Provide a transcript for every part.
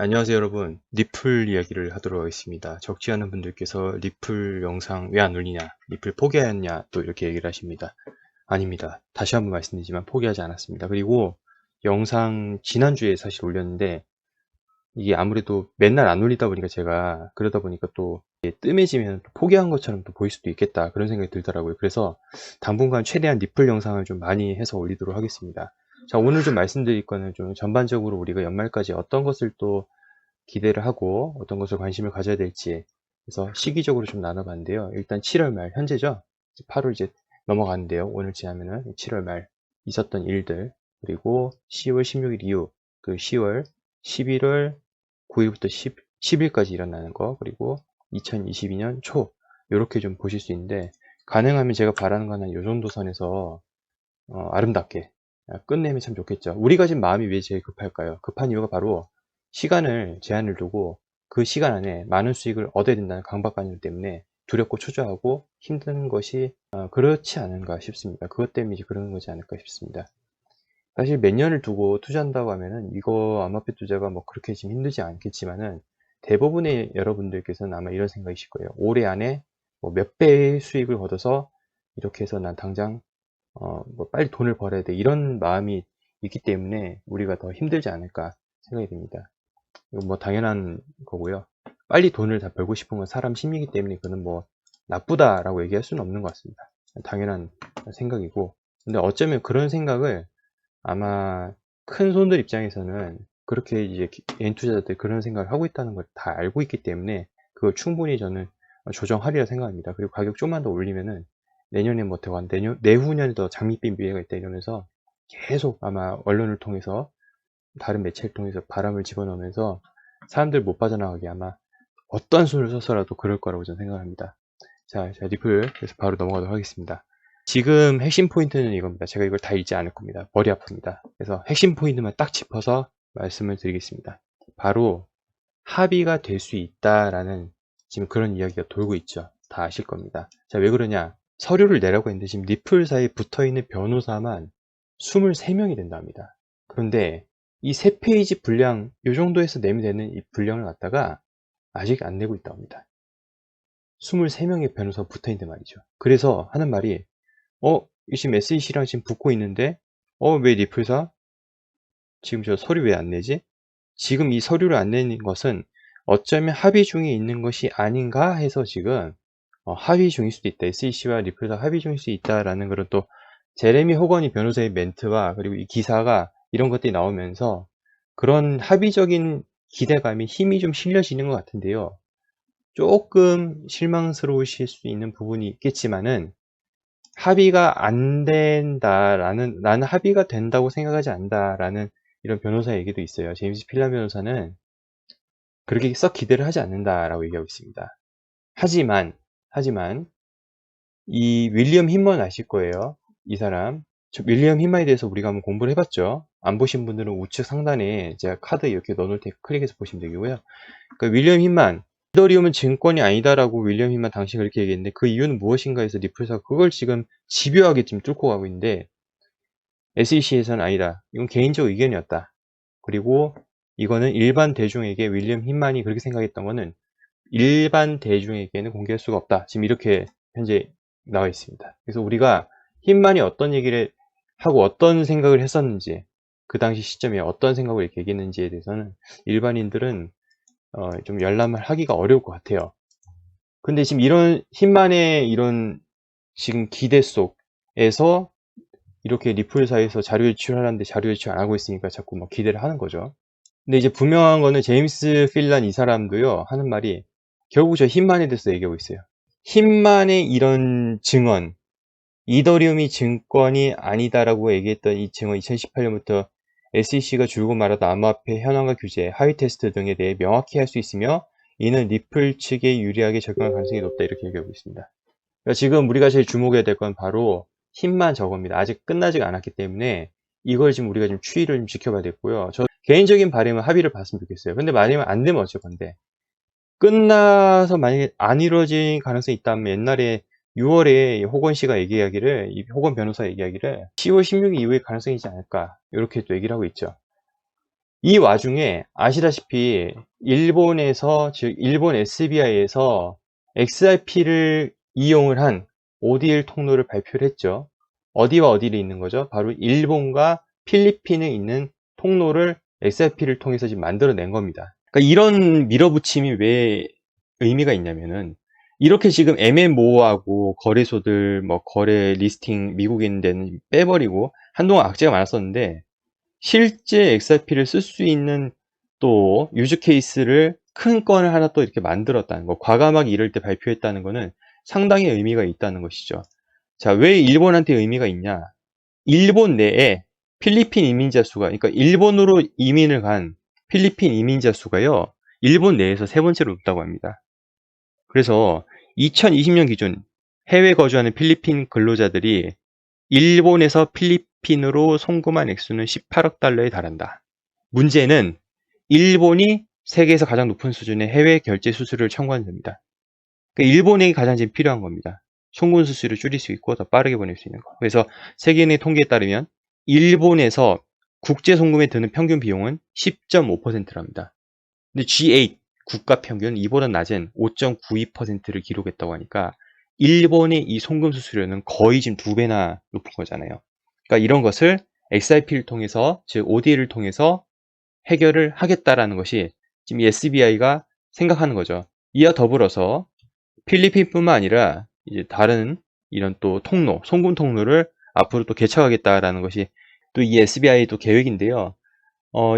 안녕하세요 여러분. 리플 이야기를 하도록 하겠습니다. 적지 않은 분들께서 리플 영상 왜 안 올리냐, 리플 포기하였냐 또 이렇게 얘기를 하십니다. 아닙니다. 다시 한번 말씀드리지만 포기하지 않았습니다. 그리고 영상 지난주에 사실 올렸는데 이게 아무래도 맨날 안 올리다 보니까 제가 그러다 보니까 또 이게 뜸해지면 또 포기한 것처럼 또 보일 수도 있겠다 그런 생각이 들더라고요. 그래서 당분간 최대한 리플 영상을 좀 많이 해서 올리도록 하겠습니다. 자, 오늘 좀 말씀드릴 거는 좀 전반적으로 우리가 연말까지 어떤 것을 또 기대를 하고 어떤 것을 관심을 가져야 될지, 그래서 시기적으로 좀 나눠봤는데요. 일단 7월 말 현재죠. 8월 이제 넘어가는데요. 오늘 지나면은 7월 말 있었던 일들, 그리고 10월 16일 이후 그 10월 11월 9일부터 10일까지 일어나는 거, 그리고 2022년 초 이렇게 좀 보실 수 있는데, 가능하면 제가 바라는 건 한 요 정도 선에서 아름답게 끝내면 참 좋겠죠. 우리가 지금 마음이 왜 제일 급할까요? 급한 이유가 바로 시간을 제한을 두고 그 시간 안에 많은 수익을 얻어야 된다는 강박관념 때문에 두렵고 초조하고 힘든 것이 그렇지 않은가 싶습니다. 그것 때문에 이제 그러는 거지 않을까 싶습니다. 사실 몇 년을 두고 투자한다고 하면은 이거 암호화폐 투자가 뭐 그렇게 지금 힘들지 않겠지만은, 대부분의 여러분들께서는 아마 이런 생각이실 거예요. 올해 안에 뭐 몇 배의 수익을 얻어서 이렇게 해서 난 당장 뭐 빨리 돈을 벌어야 돼, 이런 마음이 있기 때문에 우리가 더 힘들지 않을까 생각이 듭니다. 이건 뭐 당연한 거고요. 빨리 돈을 다 벌고 싶은 건 사람 심리이기 때문에 그는 뭐 나쁘다라고 얘기할 수는 없는 것 같습니다. 당연한 생각이고, 근데 어쩌면 그런 생각을 아마 큰 손들 입장에서는 그렇게 이제 개인 투자자들 그런 생각을 하고 있다는 걸 다 알고 있기 때문에 그걸 충분히 저는 조정하리라 생각합니다. 그리고 가격 좀만 더 올리면은 내년에 뭐 더, 내후년에 더 장밋빛 미래가 있다 이러면서 계속 아마 언론을 통해서, 다른 매체를 통해서 바람을 집어넣으면서 사람들 못 빠져나가게 아마 어떤 수를 써서라도 그럴 거라고 저는 생각합니다. 자, 리플 그래서 바로 넘어가도록 하겠습니다. 지금 핵심 포인트는 이겁니다. 제가 이걸 다 읽지 않을 겁니다. 머리 아픕니다. 그래서 핵심 포인트만 딱 짚어서 말씀을 드리겠습니다. 바로 합의가 될 수 있다라는 지금 그런 이야기가 돌고 있죠. 다 아실 겁니다. 자, 왜 그러냐? 서류를 내라고 했는데 지금 리플사에 붙어있는 변호사만 23명이 된답니다. 그런데 이 3페이지 분량, 요 정도에서 내면 되는 이 분량을 갖다가 아직 안 내고 있다고 합니다. 23명의 변호사가 붙어있는데 말이죠. 그래서 하는 말이, 지금 SEC랑 지금 붙고 있는데, 왜 리플사? 지금 저 서류 왜 안 내지? 지금 이 서류를 안 내는 것은 어쩌면 합의 중에 있는 것이 아닌가 해서 지금 합의 중일 수도 있다. SEC와 리플사 합의 중일 수 있다라는 그런 또 제레미 호거니 변호사의 멘트와 그리고 이 기사가 이런 것들이 나오면서 그런 합의적인 기대감이 힘이 좀 실려지는 것 같은데요. 조금 실망스러우실 수 있는 부분이 있겠지만은, 합의가 안 된다라는, 나는 합의가 된다고 생각하지 않는다라는 이런 변호사 얘기도 있어요. 제임스 필라 변호사는 그렇게 썩 기대를 하지 않는다라고 얘기하고 있습니다. 하지만 이 윌리엄 힌먼 아실 거예요. 이 사람. 윌리엄 힌먼에 대해서 우리가 한번 공부를 해봤죠. 안 보신 분들은 우측 상단에 제가 카드 이렇게 넣어놓을 테니까 클릭해서 보시면 되고요. 그러니까 윌리엄 힌만, 이더리움은 증권이 아니다라고 윌리엄 힌만 당시 그렇게 얘기했는데, 그 이유는 무엇인가 해서 리플사가 그걸 지금 집요하게 지금 뚫고 가고 있는데, SEC에서는 아니다, 이건 개인적 의견이었다. 그리고 이거는 일반 대중에게, 윌리엄 힌만이 그렇게 생각했던 거는 일반 대중에게는 공개할 수가 없다. 지금 이렇게 현재 나와 있습니다. 그래서 우리가 힌만이 어떤 얘기를 하고 어떤 생각을 했었는지, 그 당시 시점에 어떤 생각을 이렇게 얘기했는지에 대해서는 일반인들은 좀 열람을 하기가 어려울 것 같아요. 근데 지금 이런 힘만의 이런 지금 기대 속에서 이렇게 리플사에서 자료 유출하는데 자료 유출 안 하고 있으니까 자꾸 뭐 기대를 하는 거죠. 근데 이제 분명한 거는 제임스 필란 이 사람도요, 하는 말이 결국 저 힘만에 대해서 얘기하고 있어요. 힘만의 이런 증언, 이더리움이 증권이 아니다라고 얘기했던 이 증언, 2018년부터 SEC가 줄곧 말하던 암호화폐 현황과 규제, 하위 테스트 등에 대해 명확히 할 수 있으며 이는 리플 측에 유리하게 적용할 가능성이 높다, 이렇게 얘기하고 있습니다. 그러니까 지금 우리가 제일 주목해야 될 건 바로 힘만 저겁니다. 아직 끝나지 않았기 때문에 이걸 지금 우리가 좀 추이를 좀 지켜봐야 되고요. 저 개인적인 바람은 합의를 봤으면 좋겠어요. 근데 만약에 안 되면 어쩔 건데, 끝나서 만약에 안 이루어진 가능성이 있다면, 옛날에 6월에 호건 씨가 얘기하기를, 이 호건 변호사 얘기하기를 10월 16일 이후에 가능성이 있지 않을까, 이렇게 또 얘기를 하고 있죠. 이 와중에 아시다시피 일본에서, 즉 일본 SBI에서 XRP를 이용을 한 ODL 통로를 발표를 했죠. 어디와 어디를 있는 거죠? 바로 일본과 필리핀에 있는 통로를 XRP를 통해서 지금 만들어낸 겁니다. 그러니까 이런 밀어붙임이 왜 의미가 있냐면은, 이렇게 지금 MMO하고 거래소들, 뭐 거래 리스팅 미국에 있는 데는 빼버리고 한동안 악재가 많았었는데, 실제 XRP를 쓸 수 있는 또 유즈 케이스를 큰 건을 하나 또 이렇게 만들었다는 거, 과감하게 이럴 때 발표했다는 거는 상당히 의미가 있다는 것이죠. 자, 왜 일본한테 의미가 있냐? 일본 내에 필리핀 이민자 수가, 그러니까 일본으로 이민을 간 필리핀 이민자 수가요, 일본 내에서 세 번째로 높다고 합니다. 그래서 2020년 기준 해외 거주하는 필리핀 근로자들이 일본에서 필리핀으로 송금한 액수는 18억 달러에 달한다. 문제는 일본이 세계에서 가장 높은 수준의 해외 결제 수수료를 청구하는 겁니다. 그러니까 일본에게 가장 지금 필요한 겁니다. 송금 수수료를 줄일 수 있고 더 빠르게 보낼 수 있는 거. 그래서 세계은행 통계에 따르면 일본에서 국제 송금에 드는 평균 비용은 10.5%랍니다. 근데 G8 국가 평균 이보다 낮은 5.92%를 기록했다고 하니까 일본의 이 송금 수수료는 거의 지금 2배나 높은 거잖아요. 그러니까 이런 것을 XRP를 통해서, 즉 ODL을 통해서 해결을 하겠다라는 것이 지금 이 SBI가 생각하는 거죠. 이와 더불어서 필리핀뿐만 아니라 이제 다른 이런 또 통로, 송금 통로를 앞으로 또 개척하겠다라는 것이 또 이 SBI 또 계획인데요.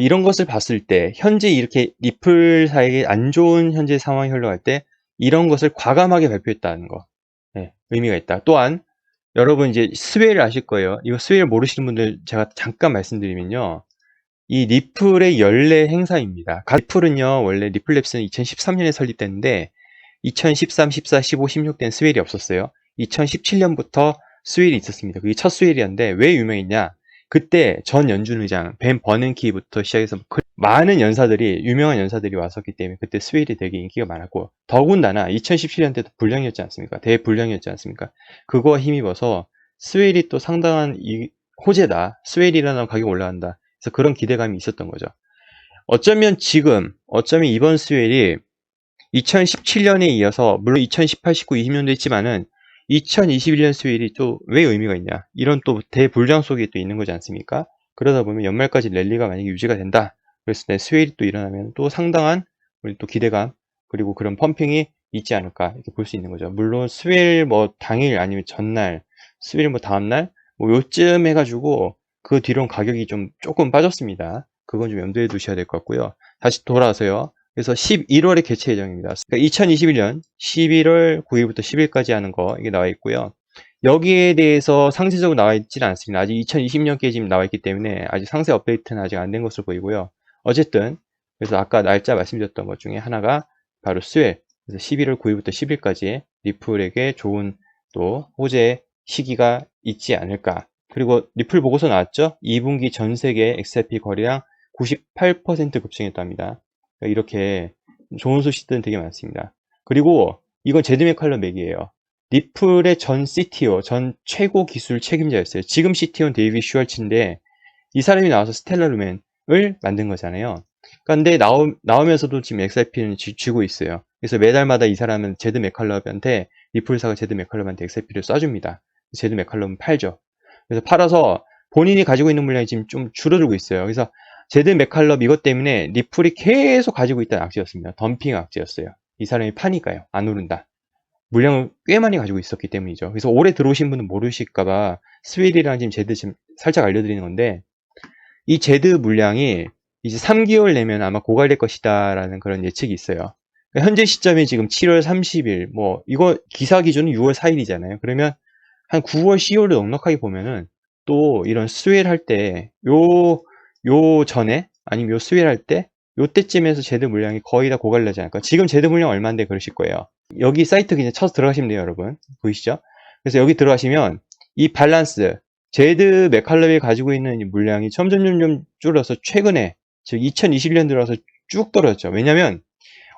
이런 것을 봤을 때 현재 이렇게 리플사에게 안 좋은 현재 상황이 흘러갈 때 이런 것을 과감하게 발표했다는 거, 네, 의미가 있다. 또한 여러분 이제 스웨일 아실 거예요. 이거 스웨일 모르시는 분들 제가 잠깐 말씀드리면요, 이 리플의 연례 행사입니다. 리플은요, 원래 리플랩스는 2013년에 설립됐는데 2013, 14, 15, 16 때는 스웨일이 없었어요. 2017년부터 스웨일이 있었습니다. 그게 첫 스웨일이었는데 왜 유명했냐? 그때 전 연준 의장 벤 버냉키부터 시작해서 많은 연사들이, 유명한 연사들이 왔었기 때문에 그때 스웨일이 되게 인기가 많았고, 더군다나 2017년 때도 불량이었지 않습니까? 대불량이었지 않습니까? 그거와 힘입어서 스웨일이 또 상당한 호재다. 스웨일이라는 가격이 올라간다. 그래서 그런 기대감이 있었던 거죠. 어쩌면 이번 스웨일이 2017년에 이어서, 물론 2018, 19, 20년도 있지만은 2021년 스웨일이 또 왜 의미가 있냐? 이런 또 대불장 속에 또 있는 거지 않습니까? 그러다 보면 연말까지 랠리가 만약에 유지가 된다, 그랬을 때 스웨일이 또 일어나면 또 상당한 우리 또 기대감, 그리고 그런 펌핑이 있지 않을까, 이렇게 볼 수 있는 거죠. 물론 스웨일 뭐 당일 아니면 전날, 스웨일 뭐 다음날 뭐 요쯤 해가지고 그 뒤로는 가격이 좀 조금 빠졌습니다. 그건 좀 염두에 두셔야 될 것 같고요. 다시 돌아와서요. 그래서 11월에 개최 예정입니다. 그러니까 2021년 11월 9일부터 10일까지 하는 거, 이게 나와 있고요. 여기에 대해서 상세적으로 나와 있지는 않습니다. 아직 2020년께 지금 나와 있기 때문에 아직 상세 업데이트는 아직 안 된 것으로 보이고요. 어쨌든 그래서 아까 날짜 말씀드렸던 것 중에 하나가 바로 스웰, 그래서 11월 9일부터 10일까지 리플에게 좋은 또 호재 시기가 있지 않을까. 그리고 리플 보고서 나왔죠? 2분기 전 세계 XRP 거래량 98% 급증했답니다. 이렇게 좋은 소식들은 되게 많습니다. 그리고 이건 제드 맥칼럼 맥이에요. 리플의 전 CTO, 전 최고 기술 책임자였어요. 지금 CTO는 데이빗 슈왈츠인데 이 사람이 나와서 스텔라 루멘을 만든 거잖아요. 근데 나오면서도 지금 XRP는 쥐고 있어요. 그래서 매달마다 이 사람은 제드 맥칼럼한테, 리플사가 제드 맥칼럼한테 XRP를 쏴줍니다. 제드 맥칼럼은 팔죠. 그래서 팔아서 본인이 가지고 있는 물량이 지금 좀 줄어들고 있어요. 그래서 제드 맥칼럼 이것 때문에 리플이 계속 가지고 있다는 악재였습니다. 덤핑 악재였어요. 이 사람이 파니까요. 안 오른다. 물량을 꽤 많이 가지고 있었기 때문이죠. 그래서 올해 들어오신 분은 모르실까봐 스웨일이랑 지금 제드 지금 살짝 알려드리는 건데, 이 제드 물량이 이제 3개월 내면 아마 고갈될 것이다 라는 그런 예측이 있어요. 현재 시점이 지금 7월 30일, 뭐 이거 기사 기준은 6월 4일이잖아요. 그러면 한 9월, 10월을 넉넉하게 보면은 또 이런 스웨일 할 때 요 전에 아니면 요 스웨일 할 때 요때쯤에서 제드 물량이 거의 다 고갈되지 않을까. 지금 제드 물량 얼마인데 그러실 거예요. 여기 사이트 그냥 쳐서 들어가시면 돼요, 여러분. 보이시죠? 그래서 여기 들어가시면 이 밸런스, 제드 맥칼럼이 가지고 있는 이 물량이 점점 줄어서 최근에, 즉 2021년 들어서 쭉 떨어졌죠. 왜냐면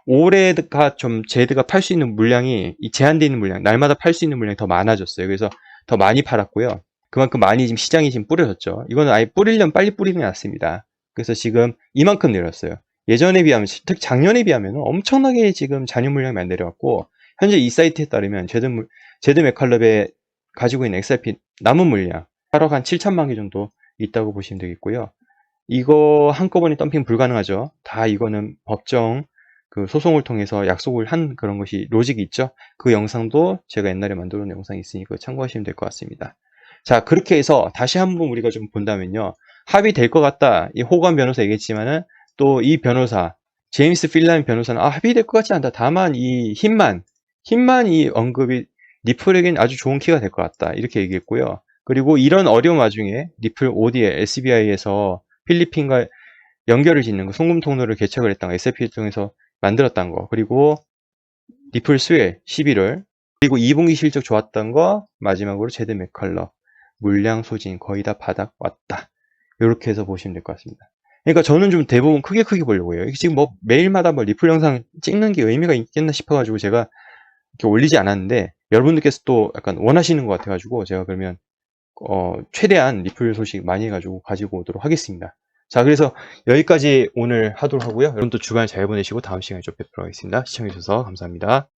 올해가 좀 제드가 팔 수 있는 물량이, 이 제한되어 있는 물량, 날마다 팔 수 있는 물량이 더 많아졌어요. 그래서 더 많이 팔았고요. 그만큼 많이 지금 시장이 지금 뿌려졌죠. 이거는 아예 뿌리려면 빨리 뿌리는 게 낫습니다. 그래서 지금 이만큼 내렸어요. 예전에 비하면, 특히 작년에 비하면 엄청나게 지금 잔여 물량이 많이 내려왔고, 현재 이 사이트에 따르면 제드 맥칼럽에 가지고 있는 XRP 남은 물량, 하락 한 7천만 개 정도 있다고 보시면 되겠고요. 이거 한꺼번에 덤핑 불가능하죠. 다 이거는 법정 그 소송을 통해서 약속을 한 그런 것이 로직이 있죠. 그 영상도 제가 옛날에 만들어 놓은 영상이 있으니까 참고하시면 될 것 같습니다. 자, 그렇게 해서 다시 한번 우리가 좀 본다면요. 합의될 것 같다. 이 호관 변호사 얘기했지만은 또 이 변호사, 제임스 필라인 변호사는 합의될 것 같지 않다. 다만 이 힘만 이 언급이 리플에겐 아주 좋은 키가 될 것 같다. 이렇게 얘기했고요. 그리고 이런 어려움 와중에 리플 ODL, SBI에서 필리핀과 연결을 짓는 거, 송금 통로를 개척을 했던 거, SFP를 통해서 만들었던 거, 그리고 리플 스웰 11월, 그리고 2분기 실적 좋았던 거, 마지막으로 제드 맥컬러 물량 소진 거의 다 바닥 왔다. 이렇게 해서 보시면 될 것 같습니다. 그러니까 저는 좀 대부분 크게 보려고 해요. 지금 뭐 매일마다 뭐 리플 영상 찍는 게 의미가 있겠나 싶어가지고 제가 이렇게 올리지 않았는데 여러분들께서 또 약간 원하시는 것 같아가지고 제가 그러면 최대한 리플 소식 많이 가지고 오도록 하겠습니다. 자, 그래서 여기까지 오늘 하도록 하고요. 여러분도 주말 잘 보내시고 다음 시간에 좀 뵙도록 하겠습니다. 시청해주셔서 감사합니다.